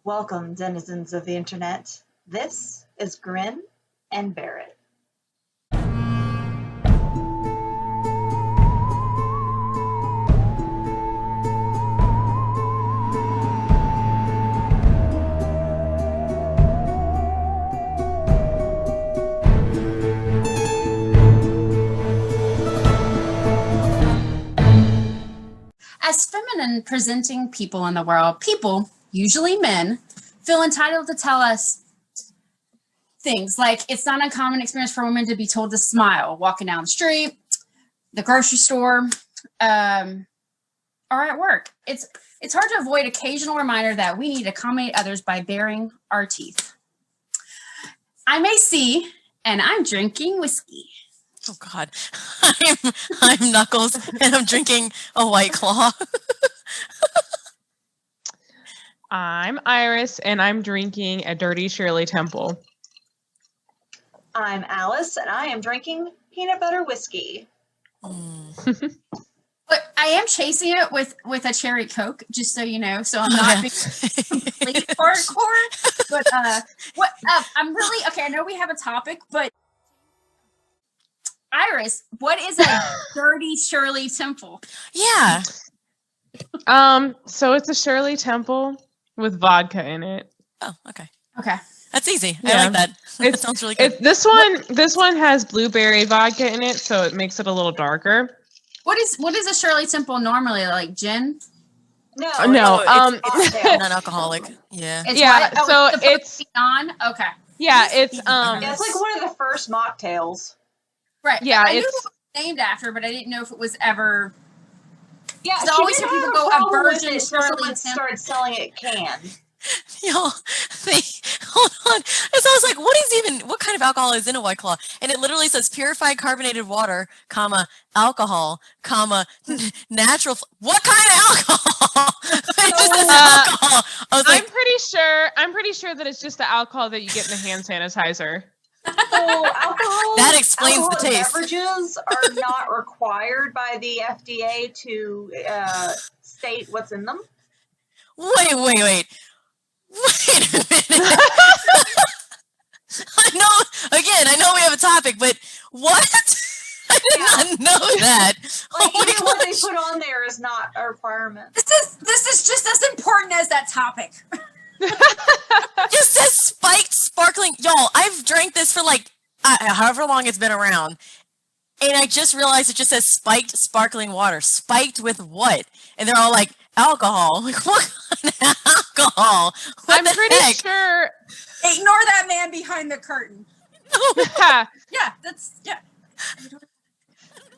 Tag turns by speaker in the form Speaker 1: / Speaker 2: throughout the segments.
Speaker 1: Welcome, denizens of the internet. This is Grin and Barrett.
Speaker 2: As feminine presenting people in the world, people, usually men, feel entitled to tell us things like it's not an uncommon experience for women to be told to smile walking down the street, the grocery store, or at work. It's hard to avoid occasional reminder that we need to accommodate others by baring our teeth. I'm AC, and I'm drinking whiskey.
Speaker 3: Oh God, I'm Knuckles, and I'm drinking a White Claw.
Speaker 4: I'm Iris, and I'm drinking a Dirty Shirley Temple.
Speaker 1: I'm Alice, and I am drinking peanut butter whiskey.
Speaker 2: But I am chasing it with a cherry Coke, just so you know. So I'm not being complete hardcore. But I'm really okay. I know we have a topic, but Iris, what is a Dirty Shirley Temple?
Speaker 3: Yeah.
Speaker 4: So it's a Shirley Temple with vodka in it.
Speaker 3: Oh, okay.
Speaker 2: Okay.
Speaker 3: That's easy.
Speaker 4: Yeah.
Speaker 3: I like that. That sounds really good.
Speaker 4: This one has blueberry vodka in it, so it makes it a little darker.
Speaker 2: What is a Shirley Temple normally, like gin?
Speaker 1: No,
Speaker 3: It's non-alcoholic. Yeah.
Speaker 2: It's
Speaker 4: Yeah,
Speaker 2: what?
Speaker 4: so
Speaker 2: it's on. Okay.
Speaker 4: Yeah, it's
Speaker 1: Yeah, it's like one of the first mocktails.
Speaker 2: Right.
Speaker 4: Yeah,
Speaker 2: I knew it
Speaker 4: it's
Speaker 2: was named after, but I didn't know if it was ever.
Speaker 1: Yeah,
Speaker 2: So always when people go a virgin
Speaker 1: Shirley
Speaker 2: Shirley
Speaker 1: someone started selling it canned.
Speaker 3: Y'all, hold on. So I was like, what kind of alcohol is in a White Claw? And it literally says purified carbonated water, comma, alcohol, comma, natural. What kind of alcohol? It just says alcohol. I was like,
Speaker 4: I'm pretty sure that it's just the alcohol that you get in the hand sanitizer.
Speaker 1: So alcohol.
Speaker 3: That explains the
Speaker 1: alcoholic
Speaker 3: taste.
Speaker 1: Beverages are not required by the FDA to state what's in them.
Speaker 3: wait a minute. I know we have a topic, but what? I did not know that.
Speaker 1: Like
Speaker 3: Oh my
Speaker 1: even what they
Speaker 3: gosh.
Speaker 1: put on there is not a requirement.
Speaker 2: This is just as important as that topic.
Speaker 3: Just says spiked sparkling. Y'all, I've drank this for like however long it's been around. And I just realized it just says spiked sparkling water. Spiked with what? And they're all like, alcohol. Like, what kind of alcohol? What
Speaker 4: I'm
Speaker 3: the
Speaker 4: pretty
Speaker 3: heck?
Speaker 4: sure.
Speaker 2: Ignore that man behind the curtain. Yeah, that's yeah.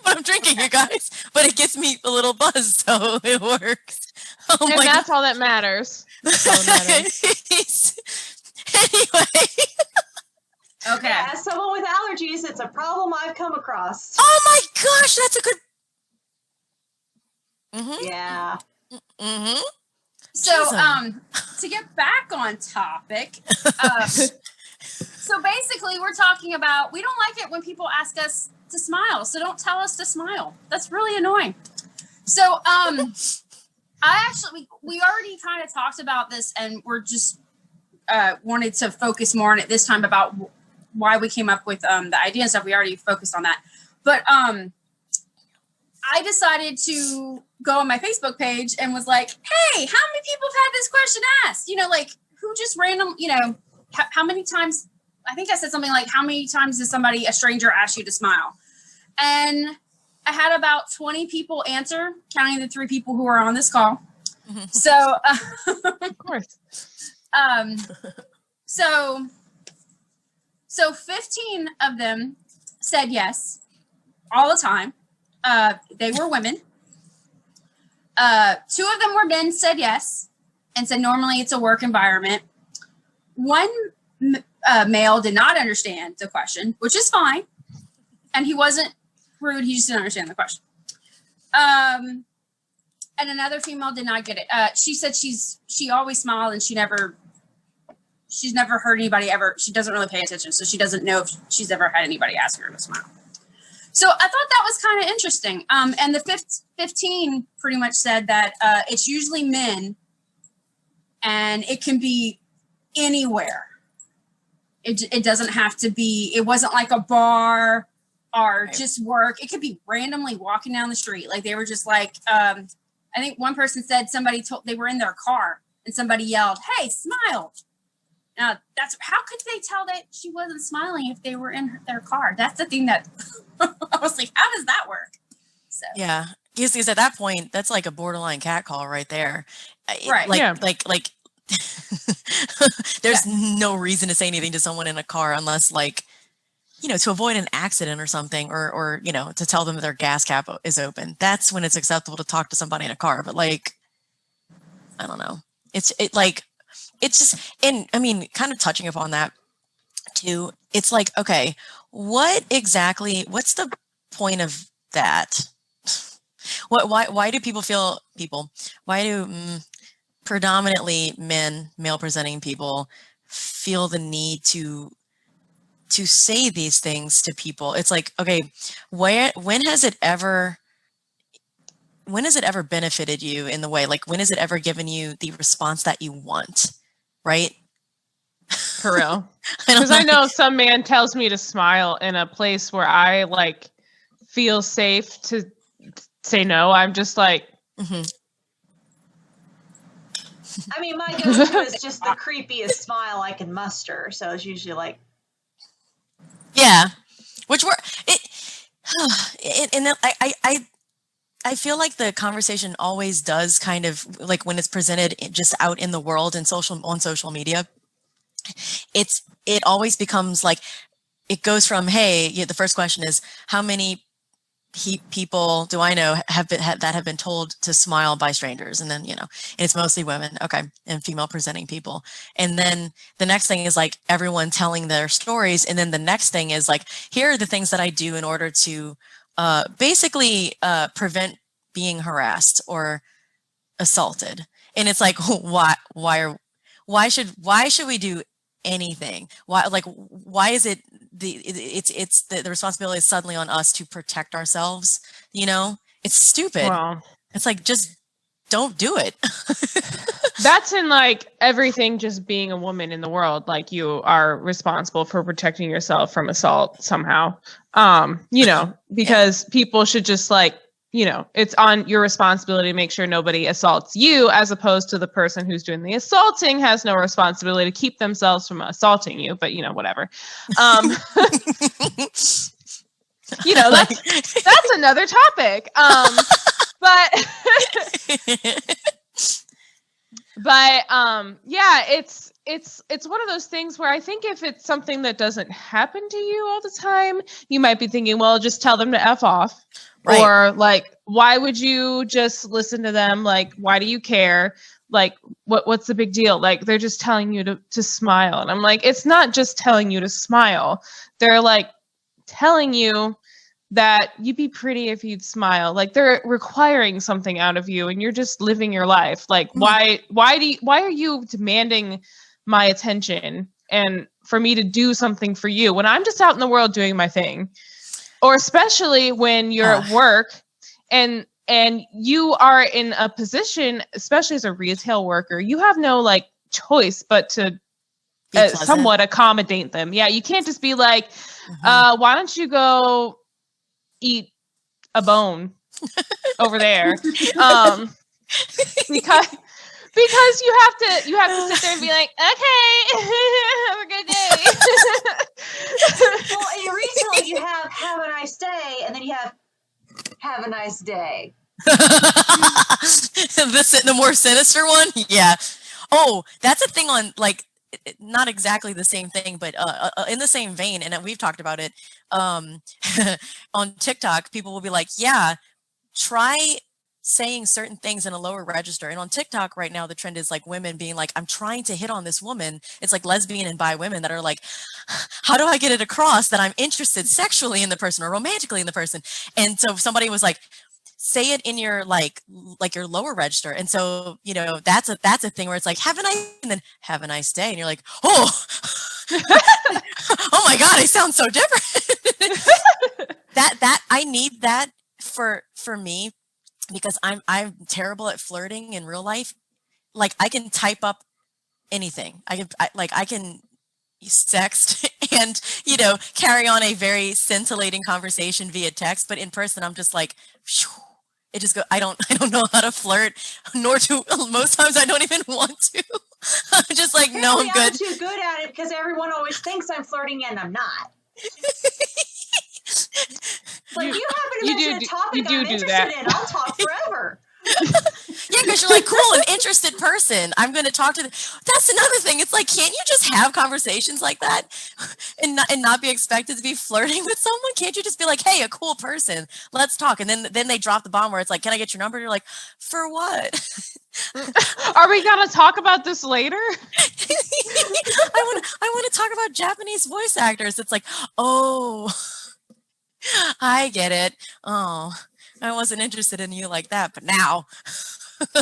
Speaker 3: What I'm drinking, you guys. But it gets me a little buzz, so it works. Oh
Speaker 4: And
Speaker 3: my
Speaker 4: that's all that matters. That's all that matters.
Speaker 3: Anyway.
Speaker 2: Okay.
Speaker 1: Yeah, as someone with allergies, it's a problem I've come across.
Speaker 3: Oh my gosh, that's a good.
Speaker 1: Yeah.
Speaker 3: Mm-hmm.
Speaker 2: So,
Speaker 3: Jeez,
Speaker 2: to get back on topic, so basically we're talking about we don't like it when people ask us to smile, so don't tell us to smile. That's really annoying. So, we already kind of talked about this, and we're just wanted to focus more on it this time about why we came up with the idea and stuff. We already focused on that, but I decided to go on my Facebook page and was like, hey, how many people have had this question asked? You know, like who just random, you know, how many times, I think I said something like, how many times does a stranger ask you to smile? And I had about 20 people answer, counting the 3 people who are on this call. So,
Speaker 4: Of course.
Speaker 2: So 15 of them said yes all the time. They were women. 2 of them were men, said yes, and said normally it's a work environment. 1 male did not understand the question, which is fine. And he wasn't rude. He just didn't understand the question. And another female did not get it. She said she always smiled and she's never heard anybody ever. She doesn't really pay attention. So she doesn't know if she's ever had anybody ask her to smile. So I thought that was kind of interesting. And the 15 pretty much said that it's usually men and and it can be anywhere. It doesn't have to be, it wasn't like a bar or just work. It could be randomly walking down the street. Like they were just like, I think one person said they were in their car and somebody yelled, "Hey, smile." Now how could they tell that she wasn't smiling if they were in their car? That's the thing that I was like, how does that work? So
Speaker 3: Yeah. Because at that point, that's like a borderline catcall right there.
Speaker 2: Right.
Speaker 3: Like there's no reason to say anything to someone in a car unless like, to avoid an accident or something, or to tell them that their gas cap is open. That's when it's acceptable to talk to somebody in a car. But like, I don't know. It's just, and I mean, kind of touching upon that too. It's like, okay, what's the point of that? Why do why do predominantly male presenting people feel the need to say these things to people? It's like, okay, when has it ever benefited you in the way, like when has it ever given you the response that you want, right?
Speaker 4: For real. Because I know some man tells me to smile in a place where I like feel safe to say no. I'm just like,
Speaker 1: I mean, my go-to is just the creepiest smile I can muster. So it's usually like,
Speaker 3: yeah, I feel like the conversation always does kind of like when it's presented just out in the world and on social media, it always becomes like, it goes from, hey, the first question is, how many people do I know that have been told to smile by strangers? And then, and it's mostly women. Okay. And female presenting people. And then the next thing is like everyone telling their stories. And then the next thing is like, here are the things that I do in order to basically prevent being harassed or assaulted. And it's like, why should we do anything? Why is it the responsibility is suddenly on us to protect ourselves? It's stupid.
Speaker 4: well,
Speaker 3: It's like, just don't do it.
Speaker 4: that's in like everything, just being a woman in the world. Like you are responsible for protecting yourself from assault somehow. Because people should just like, it's on your responsibility to make sure nobody assaults you, as opposed to the person who's doing the assaulting has no responsibility to keep themselves from assaulting you. But whatever. That's another topic. Yeah, it's one of those things where I think if it's something that doesn't happen to you all the time, you might be thinking, well, just tell them to F off. Right. Or like, why would you just listen to them? Like, why do you care? Like, what's the big deal? Like, they're just telling you to smile. And I'm like, it's not just telling you to smile. They're like telling you that you'd be pretty if you'd smile. Like, they're requiring something out of you and you're just living your life. Like, why are you demanding my attention and for me to do something for you when I'm just out in the world doing my thing? Or especially when you're at work and you are in a position, especially as a retail worker, you have no like choice but to somewhat accommodate them. Yeah, you can't just be like, why don't you go eat a bone over there? Because you have to sit there and be like, okay, have a good day.
Speaker 1: well, and recently you have a nice day, and then you have a nice day.
Speaker 3: The more sinister one? Yeah. Oh, that's a thing on like, not exactly the same thing, but in the same vein, and we've talked about it on TikTok, people will be like, yeah, try saying certain things in a lower register. And on TikTok right now, the trend is like women being like, I'm trying to hit on this woman. It's like lesbian and bi women that are like, how do I get it across that I'm interested sexually in the person or romantically in the person? And so somebody was like, say it in your like your lower register. And so, that's a thing where it's like, have a nice day. And you're like, oh, oh my God, I sound so different. that I need that for me, because I'm terrible at flirting in real life. Like I can type up anything. I can sext and, carry on a very scintillating conversation via text, but in person, I'm just like, phew, it just go. I don't know how to flirt, nor do most times I don't even want to. I'm just like, no, I'm good.
Speaker 1: I'm too good at it because everyone always thinks I'm flirting and I'm not. Like, you happen to mention a topic I'm interested in, I'll talk forever.
Speaker 3: Yeah, because you're like, cool, an interested person. I'm going to talk to them. That's another thing. It's like, can't you just have conversations like that and not be expected to be flirting with someone? Can't you just be like, hey, a cool person, let's talk? And then they drop the bomb where it's like, can I get your number? And you're like, for what?
Speaker 4: Are we going to talk about this later?
Speaker 3: I want to talk about Japanese voice actors. It's like, oh, I get it. Oh, I wasn't interested in you like that, but now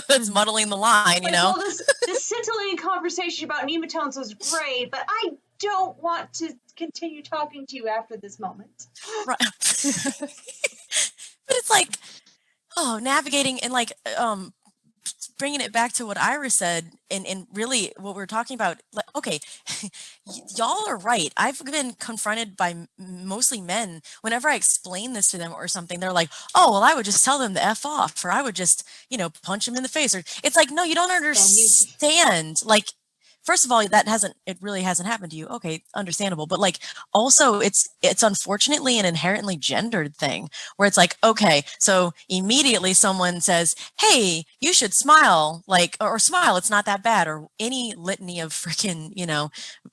Speaker 3: it's muddling the line,
Speaker 1: Well, this scintillating conversation about nematodes was great, but I don't want to continue talking to you after this moment.
Speaker 3: Right. But it's like, navigating and like, bringing it back to what Ira said, and really what we're talking about, like, okay, y'all are right. I've been confronted by mostly men. Whenever I explain this to them or something, they're like, oh, well, I would just tell them to F off, or I would just, punch them in the face. Or it's like, no, you don't understand. Like, first of all, it really hasn't happened to you. Okay, understandable. But like, also it's unfortunately an inherently gendered thing where it's like, okay, so immediately someone says, hey, you should smile, like, or smile, it's not that bad, or any litany of freaking,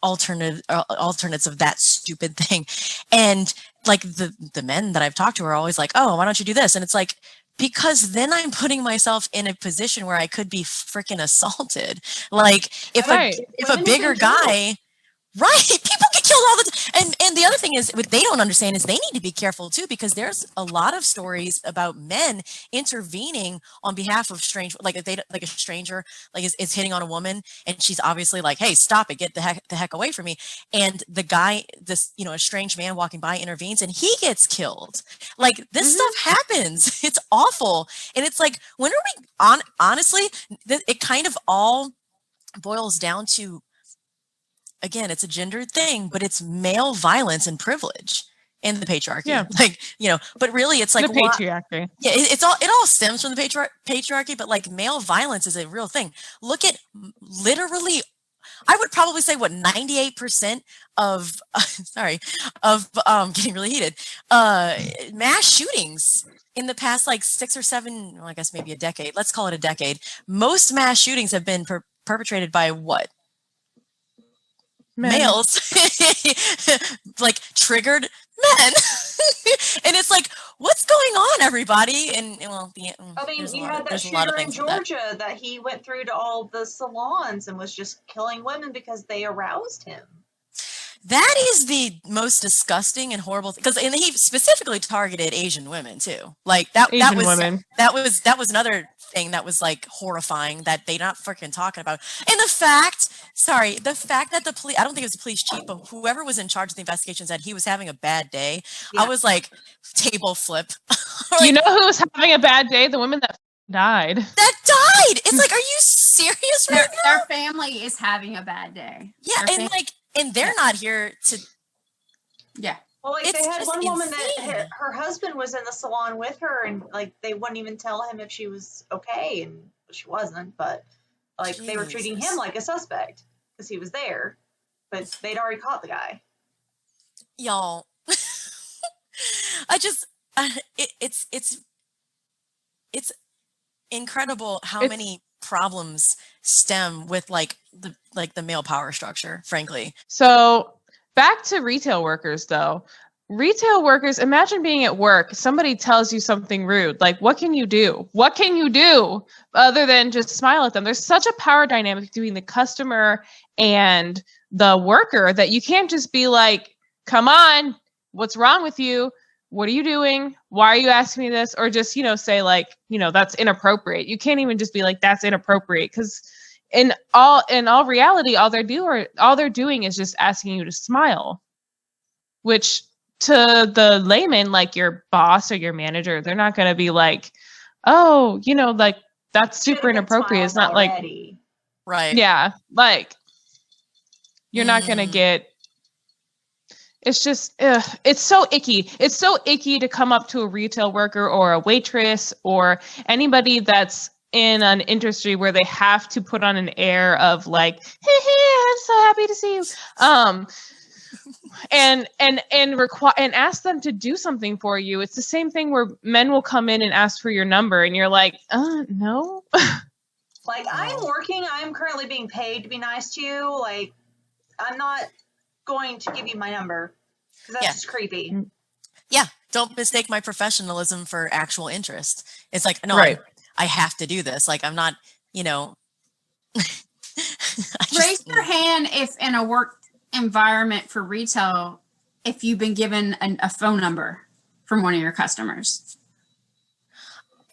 Speaker 3: alternates of that stupid thing. And like the men that I've talked to are always like, oh, why don't you do this? And it's like, because then I'm putting myself in a position where I could be freaking assaulted. Like if a bigger guy, right? People get killed all the time. And the other thing is, what they don't understand is they need to be careful too, because there's a lot of stories about men intervening on behalf of like a stranger like is hitting on a woman, and she's obviously like, hey, stop it, get the heck away from me. And the guy, this, a strange man walking by intervenes and he gets killed. Like this stuff happens. It's awful. And it's like, when are we honestly, it kind of all boils down to, again, it's a gendered thing, but it's male violence and privilege and the patriarchy. Yeah. Like, but really it's like
Speaker 4: the patriarchy.
Speaker 3: Yeah, it all stems from the patriarchy, but like male violence is a real thing. Look at literally, I would probably say 98% of getting really heated, mass shootings in the past like 6 or 7, well, I guess maybe a decade. Let's call it a decade. Most mass shootings have been perpetrated by what? Males. Like triggered men. And it's like, what's going on, everybody? And well,
Speaker 1: you had that shooter in Georgia that he went through to all the salons and was just killing women because they aroused him.
Speaker 3: That is the most disgusting and horrible thing, and he specifically targeted Asian women too. Like that was another thing that was like horrifying that they're not freaking talking about. And the fact that the police, I don't think it was the police chief, but whoever was in charge of the investigation said he was having a bad day. Yeah. I was like, table flip.
Speaker 4: Like, you know who was having a bad day? The woman that died.
Speaker 3: It's like, are you serious right now?
Speaker 2: Their family is having a bad day.
Speaker 3: Yeah, and they're not here to.
Speaker 2: Yeah.
Speaker 1: Well, like they had one woman that her husband was in the salon with her, and like they wouldn't even tell him if she was okay, and she wasn't. But like they were treating him like a suspect because he was there, but they'd already caught the guy.
Speaker 3: Y'all, it's incredible how many problems stem with like the male power structure, frankly.
Speaker 4: So back to retail workers though. Retail workers, imagine being at work, somebody tells you something rude. Like, what can you do? What can you do other than just smile at them? There's such a power dynamic between the customer and the worker that you can't just be like, come on, what's wrong with you? What are you doing? Why are you asking me this? Or just, say like, that's inappropriate. You can't even just be like, that's inappropriate. Because in all reality, all they're doing is just asking you to smile, which to the layman, like your boss or your manager, they're not going to be like, oh, like that's super inappropriate. It's not
Speaker 1: already.
Speaker 3: Like, right.
Speaker 4: Yeah. Like, You're not going to get, it's just, it's so icky. It's so icky to come up to a retail worker or a waitress or anybody that's in an industry where they have to put on an air of like, hey, I'm so happy to see you. And ask them to do something for you. It's the same thing where men will come in and ask for your number and you're like, no.
Speaker 1: Like, I'm working, I'm currently being paid to be nice to you. Like, I'm not going to give you my number because that's just creepy.
Speaker 3: Yeah, don't mistake my professionalism for actual interest. It's like, no,
Speaker 4: Right.
Speaker 3: I have to do this. Like, I'm not, you know.
Speaker 2: Raise your hand if in a work environment for retail, if you've been given a phone number from one of your customers.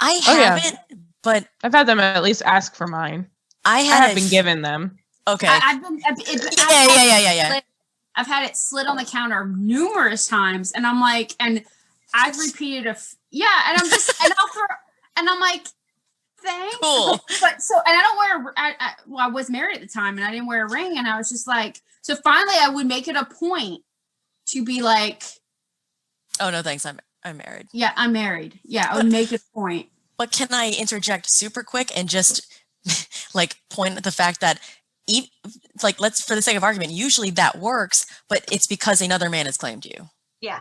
Speaker 3: I haven't, but
Speaker 4: I've had them at least ask for mine. I have been given them.
Speaker 3: Okay.
Speaker 2: I've been.
Speaker 3: Yeah.
Speaker 2: I've had it slid on the counter numerous times, and I'm like, and I've repeated and I'm just, and I'm like, thanks.
Speaker 3: Cool.
Speaker 2: But so, and I don't wear, I was married at the time, and I didn't wear a ring, and I was just like, so finally, I would make it a point to be like,
Speaker 3: oh no, thanks, I'm married.
Speaker 2: Yeah, I'm married. Yeah, I would make it a point.
Speaker 3: But can I interject super quick and just like point at the fact that like, let's, for the sake of argument, usually that works, but it's because another man has claimed you.
Speaker 1: Yeah.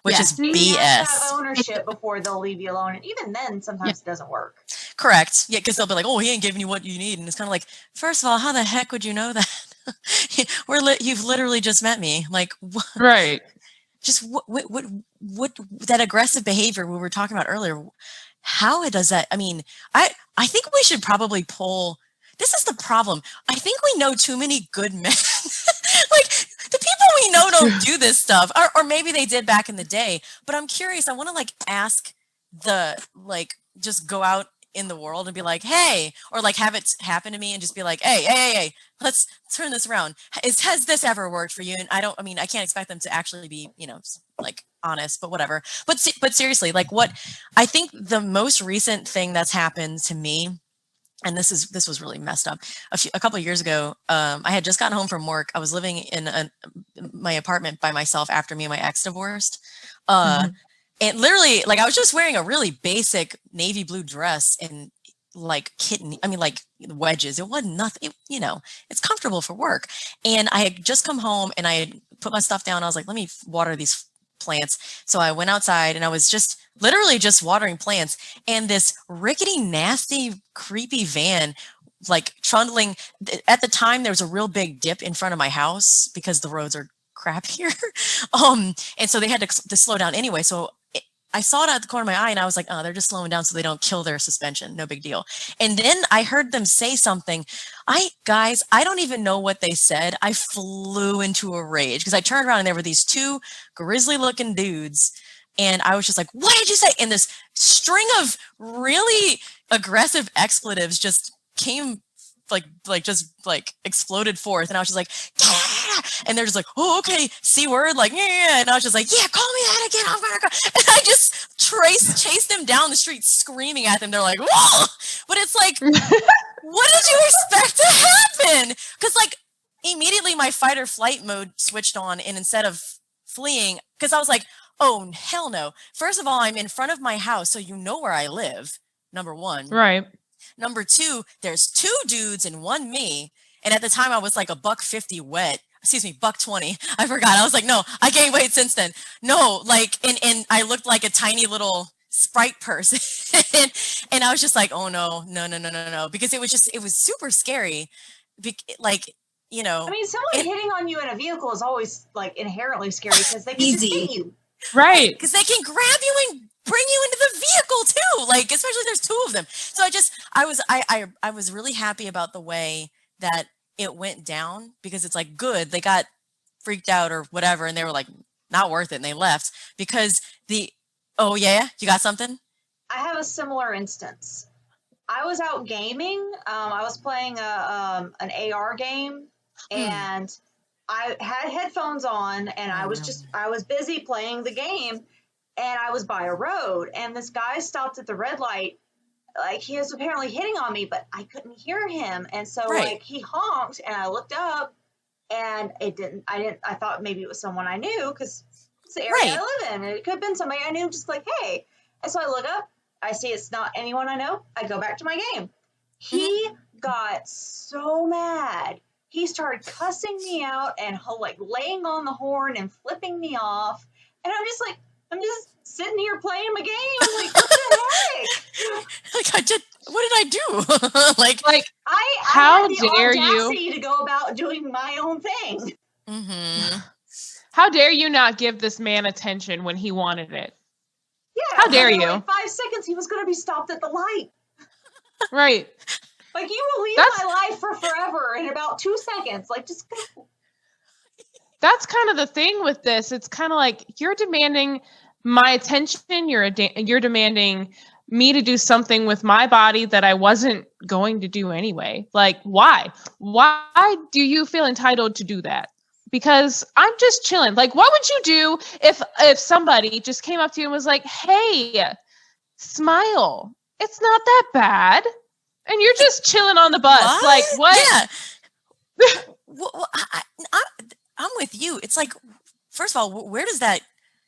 Speaker 3: Which is
Speaker 1: You
Speaker 3: BS.
Speaker 1: have to have ownership before they'll leave you alone. And even then, sometimes it doesn't work.
Speaker 3: Correct. Yeah, because they'll be like, oh, he ain't giving you what you need. And it's kind of like, first of all, how the heck would you know that? You've literally just met me. Like, what?
Speaker 4: Right.
Speaker 3: Just what that aggressive behavior we were talking about earlier, how does that, I mean, I think we should probably pull, this is the problem. I think we know too many good men. Like, the people we know don't do this stuff, or maybe they did back in the day, but I'm curious. I want to like ask just go out in the world and be like, hey, or like have it happen to me and just be like, hey, let's turn this around. Has this ever worked for you? And I can't expect them to actually be, like honest, but whatever. But seriously, like what I think the most recent thing that's happened to me, and this was really messed up. A couple of years ago, I had just gotten home from work. I was living in my apartment by myself after me and my ex divorced. And literally, like, I was just wearing a really basic navy blue dress and like wedges. It wasn't nothing, it's comfortable for work. And I had just come home and I had put my stuff down. I was like, let me water these plants. So I went outside and I was just literally just watering plants. And this rickety, nasty, creepy van, like trundling. At the time, there was a real big dip in front of my house because the roads are crap here. And so they had to slow down anyway. So I saw it out the corner of my eye and I was like, oh, they're just slowing down so they don't kill their suspension. No big deal. And then I heard them say something. I don't even know what they said. I flew into a rage because I turned around and there were these two grizzly looking dudes. And I was just like, what did you say? And this string of really aggressive expletives just came just exploded forth. And I was just like, yeah. And they're just like, oh, okay, C word, like, yeah. And I was just like, yeah, call me that again. I'm gonna go. And I just chased them down the street screaming at them. They're like, whoa. But it's like, what did you expect to happen? Because like immediately my fight or flight mode switched on. And instead of fleeing, because I was like, oh, hell no. First of all, I'm in front of my house, so you know where I live, number one.
Speaker 4: Right.
Speaker 3: Number two, there's two dudes and one me. And at the time I was like $150 wet. Excuse me, $120. I forgot. I was like, no, I gained weight since then. No, like, and I looked like a tiny little Sprite person. and I was just like, oh no. Because it was super scary. Like,
Speaker 1: I mean, someone hitting on you in a vehicle is always like inherently scary because they can just hit you.
Speaker 4: Right.
Speaker 3: Because they can grab you and bring you into the vehicle too. Like, especially if there's two of them. So I was really happy about the way that it went down because it's like, good. They got freaked out or whatever. And they were like, not worth it. And they left because oh yeah, you got something?
Speaker 1: I have a similar instance. I was out gaming. I was playing an AR game and I had headphones on and I was busy playing the game and I was by a road and this guy stopped at the red light. Like he was apparently hitting on me, but I couldn't hear him. And so like he honked and I looked up and I thought maybe it was someone I knew because it's the area
Speaker 3: Right.
Speaker 1: I live in. It could have been somebody I knew, just like, hey. And so I look up, I see it's not anyone I know. I go back to my game. He got so mad. He started cussing me out and like laying on the horn and flipping me off. And I'm just sitting here playing my game. I'm like, what the heck?
Speaker 3: Like, what did I do? like,
Speaker 1: I
Speaker 4: How
Speaker 1: had the
Speaker 4: dare you.
Speaker 1: audacity to go about doing my own thing.
Speaker 3: mm-hmm.
Speaker 4: How dare you not give this man attention when he wanted it?
Speaker 1: Yeah.
Speaker 4: How dare
Speaker 1: within,
Speaker 4: you.
Speaker 1: Like 5 seconds, he was going to be stopped at the light.
Speaker 4: Right.
Speaker 1: Like, you will leave
Speaker 4: That's-
Speaker 1: my life for forever in about 2 seconds. Like, just go.
Speaker 4: That's kind of the thing with this. It's kind of like you're demanding my attention. You're demanding me to do something with my body that I wasn't going to do anyway. Like, why? Why do you feel entitled to do that? Because I'm just chilling. Like, what would you do if somebody just came up to you and was like, "Hey, smile. It's not that bad," and you're just chilling on the bus?
Speaker 3: What?
Speaker 4: Like, what?
Speaker 3: Yeah. Well, I'm with you. It's like, first of all, where does that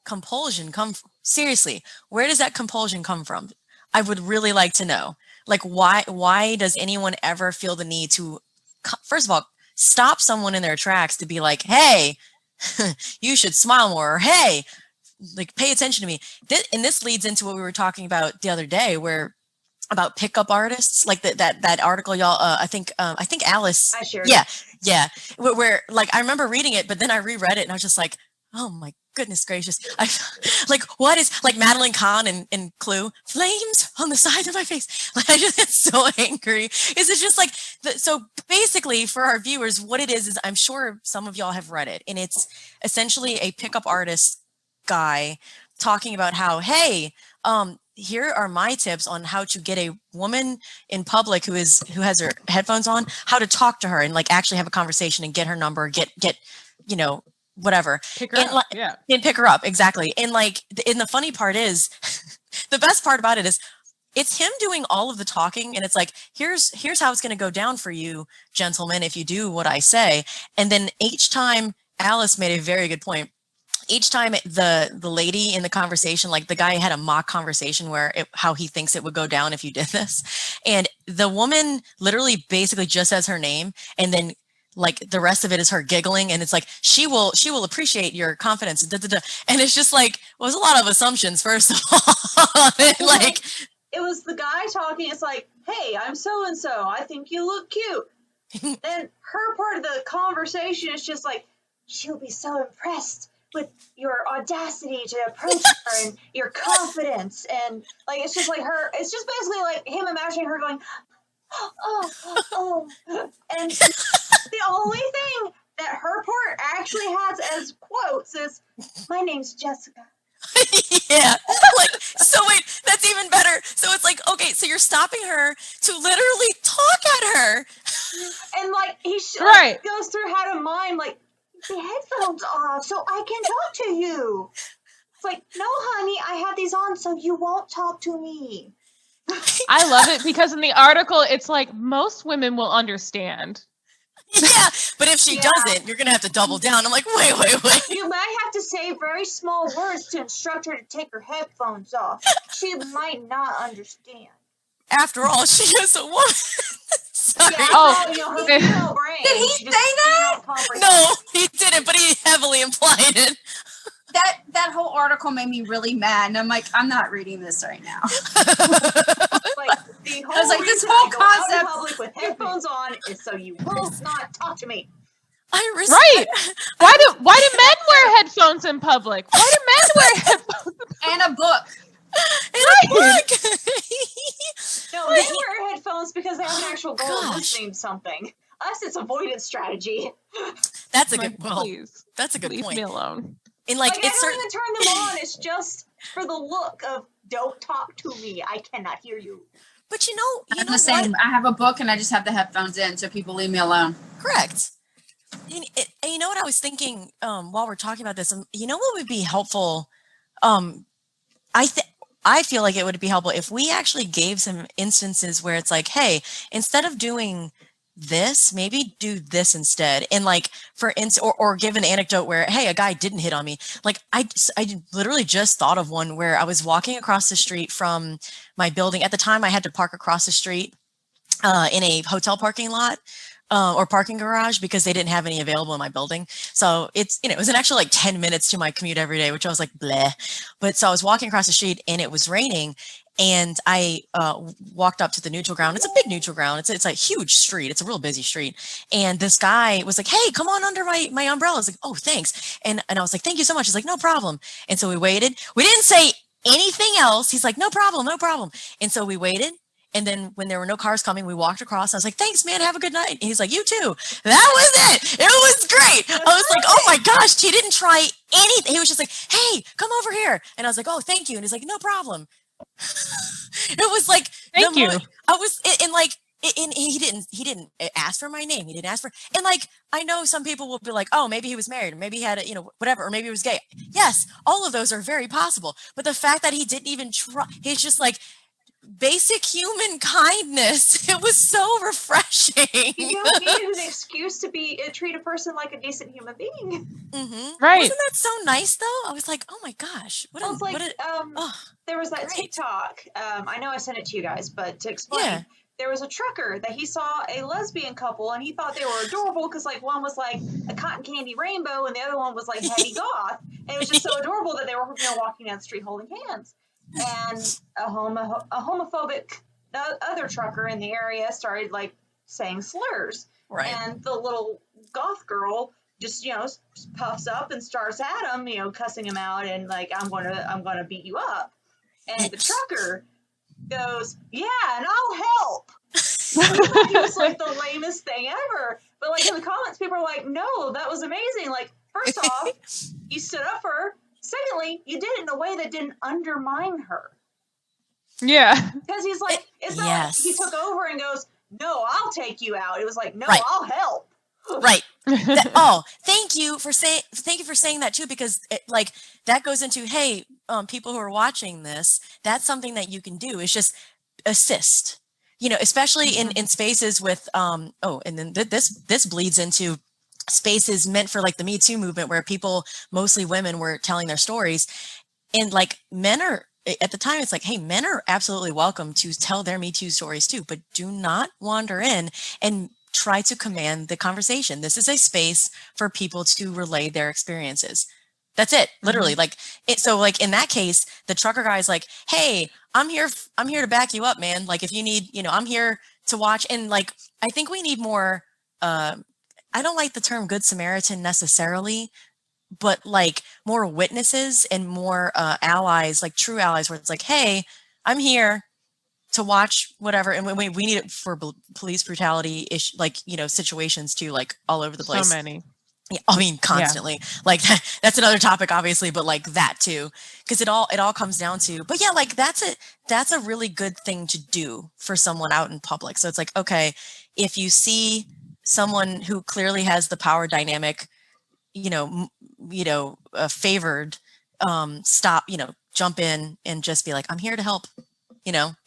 Speaker 3: compulsion come from? Seriously, where does that compulsion come from? I would really like to know. Like, why does anyone ever feel the need to, first of all, stop someone in their tracks to be like, hey, you should smile more, or hey, like, pay attention to me. And this leads into what we were talking about the other day, about pickup artists, like that article, y'all. I think Alice.
Speaker 1: I shared
Speaker 3: Yeah. Where like I remember reading it, but then I reread it and I was just like, oh my goodness gracious! I like, what is, like, Madeline Kahn and Clue, flames on the side of my face. Like, I just get so angry. Is it just like so? Basically, for our viewers, what it is I'm sure some of y'all have read it, and it's essentially a pickup artist guy talking about how, hey, here are my tips on how to get a woman in public who has her headphones on, how to talk to her and like actually have a conversation and get her number, get whatever.
Speaker 4: Pick her up. Yeah.
Speaker 3: And pick her up, exactly. And like, and the funny part is, the best part about it is, it's him doing all of the talking, and it's like, here's how it's going to go down for you, gentlemen, if you do what I say. And then each time, Alice made a very good point. Each time the lady in the conversation, like the guy had a mock conversation how he thinks it would go down if you did this. And the woman literally basically just says her name, and then like the rest of it is her giggling, and it's like, she will appreciate your confidence. Da, da, da. And it's just like, well, there's a lot of assumptions, first of all. Like,
Speaker 1: it was the guy talking. It's like, hey, I'm so-and-so. I think you look cute. Then her part of the conversation is just like, she'll be so impressed with your audacity to approach her and your confidence. And like, it's just like it's just basically like him imagining her going, oh. And the only thing that her part actually has as quotes is, my name's Jessica.
Speaker 3: yeah. Like, so wait, that's even better. So it's like, okay, so you're stopping her to literally talk at her.
Speaker 1: And like, he
Speaker 4: Right.
Speaker 1: goes through how to mime, like, the headphones off so I can talk to you. It's like, no, honey, I have these on so you won't talk to me.
Speaker 4: I love it because in the article, it's like most women will understand.
Speaker 3: Yeah, but if she
Speaker 1: Yeah.
Speaker 3: doesn't, you're gonna have to double down. I'm like, wait.
Speaker 1: You might have to say very small words to instruct her to take her headphones off. She might not understand.
Speaker 3: After all, she is a woman. Sorry.
Speaker 1: Yeah,
Speaker 4: Oh.
Speaker 1: her female brain.
Speaker 2: Did he
Speaker 1: she just
Speaker 2: say that?
Speaker 1: can't comprehend.
Speaker 3: No, he didn't, but he heavily implied it.
Speaker 2: That whole article made me really mad, and I'm like, I'm not reading this right now.
Speaker 1: Like, the whole
Speaker 2: I was like, this
Speaker 1: reason
Speaker 2: whole
Speaker 1: I go out in
Speaker 2: concept-
Speaker 1: public with headphones on is so you will not talk to me.
Speaker 3: I respect.
Speaker 4: Right. Why do men wear headphones in public? Why do men wear headphones?
Speaker 2: And a book.
Speaker 3: In a book.
Speaker 1: No, they wear headphones because they have an actual goal of
Speaker 3: Gosh.
Speaker 1: listening to something. Us, it's avoidance strategy.
Speaker 3: That's a
Speaker 4: Like,
Speaker 3: good. Well,
Speaker 4: please,
Speaker 3: that's a good
Speaker 4: leave
Speaker 3: point.
Speaker 4: me alone.
Speaker 3: And
Speaker 1: Like,
Speaker 3: like,
Speaker 1: I
Speaker 3: it's
Speaker 1: don't
Speaker 3: certain.
Speaker 1: even turn them on. It's just for the look of, don't talk to me. I cannot hear you.
Speaker 3: But you know
Speaker 2: I'm the
Speaker 3: what?
Speaker 2: same. I have a book and I just have the headphones in, so people leave me alone.
Speaker 3: Correct. And you know what I was thinking while we're talking about this? You know what would be helpful? I feel like it would be helpful if we actually gave some instances where it's like, hey, instead of doing this, maybe do this instead. And like, for instance, or give an anecdote where, hey, a guy didn't hit on me. Like I literally just thought of one where I was walking across the street from my building. At the time I had to park across the street in a hotel parking lot. Or parking garage because they didn't have any available in my building. So it's, it was an extra like 10 minutes to my commute every day, which I was like, bleh. But so I was walking across the street and it was raining and I walked up to the neutral ground. It's a big neutral ground. It's a huge street. It's a real busy street. And this guy was like, hey, come on under my umbrella. I was like, oh, thanks. And I was like, thank you so much. He's like, no problem. And so we waited. We didn't say anything else. He's like, no problem, no problem. And so we waited. And then when there were no cars coming, we walked across. I was like, thanks, man. Have a good night. And he's like, you too. That was it. It was great. I was like, oh my gosh, he didn't try anything. He was just like, hey, come over here. And I was like, oh, thank you. And he's like, no problem. It was like,
Speaker 4: Thank you.
Speaker 3: I was in like, and he didn't ask for my name. He didn't ask for, and like, I know some people will be like, oh, maybe he was married, or maybe he had a, whatever, or maybe he was gay. Yes, all of those are very possible. But the fact that he didn't even try, he's just like, basic human kindness. It was so refreshing.
Speaker 1: You don't need an excuse to treat a person like a decent human being.
Speaker 3: Mm-hmm.
Speaker 4: Right.
Speaker 3: Wasn't that so nice though? I was like, oh my gosh.
Speaker 1: There was that
Speaker 3: great.
Speaker 1: TikTok. I know I sent it to you guys, but to explain, there was a trucker that he saw a lesbian couple and he thought they were adorable because like one was like a cotton candy rainbow and the other one was like heavy goth. And it was just so adorable that they were walking down the street holding hands. And a homophobic other trucker in the area started like saying slurs,
Speaker 3: right.
Speaker 1: And the little goth girl just puffs up and starts at him, cussing him out and like I'm gonna beat you up, and the trucker goes, yeah, and I'll help. It was like the lamest thing ever, but like in the comments people are like, no, that was amazing. Like, first off, you stood up for her. Secondly, you did it in a way that didn't undermine her.
Speaker 4: Yeah.
Speaker 1: Because he's like, it's not like he took over and goes, no, I'll take you out. It was like, no, I'll help.
Speaker 3: Right. Thank you for saying that too, because like that goes into, hey, people who are watching this, that's something that you can do. It's just assist, especially in spaces with, and then this bleeds into spaces meant for like the Me Too movement where people, mostly women, were telling their stories, and like men are at the time, it's like, hey, men are absolutely welcome to tell their Me Too stories too, but do not wander in and try to command the conversation. This is a space for people to relay their experiences. That's it, literally. Like it. So like in that case, the trucker guy's like, hey, I'm here to back you up, man. Like if you need, I'm here to watch. And like, I think we need more, I don't like the term Good Samaritan necessarily, but like more witnesses and more allies, like true allies, where it's like, hey, I'm here to watch whatever. And we need it for police brutality situations too, like all over the place.
Speaker 4: So many.
Speaker 3: Yeah, I mean, constantly. Yeah. Like that's another topic, obviously, but like that too, because it all comes down to. But yeah, like that's a really good thing to do for someone out in public. So it's like, okay, if you see someone who clearly has the power dynamic, favored, stop, jump in and just be like, I'm here to help,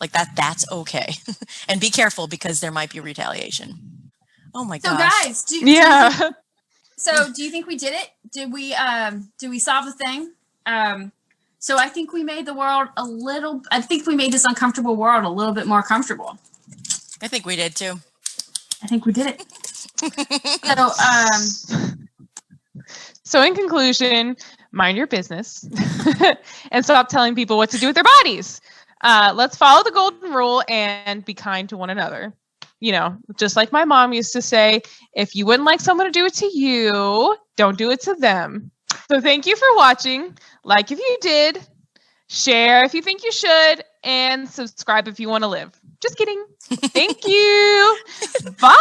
Speaker 3: like that's okay. And be careful because there might be retaliation. Oh my gosh.
Speaker 2: So guys, do you think we did it? Did we solve the thing? So I think we made the world I think we made this uncomfortable world a little bit more comfortable.
Speaker 3: I think we did too.
Speaker 2: I think we did it.
Speaker 4: So in conclusion, mind your business and stop telling people what to do with their bodies. Let's follow the golden rule and be kind to one another. Just like my mom used to say, if you wouldn't like someone to do it to you, don't do it to them. So thank you for watching. Like if you did, share if you think you should, and subscribe if you want to live. Just kidding. Thank you. Bye.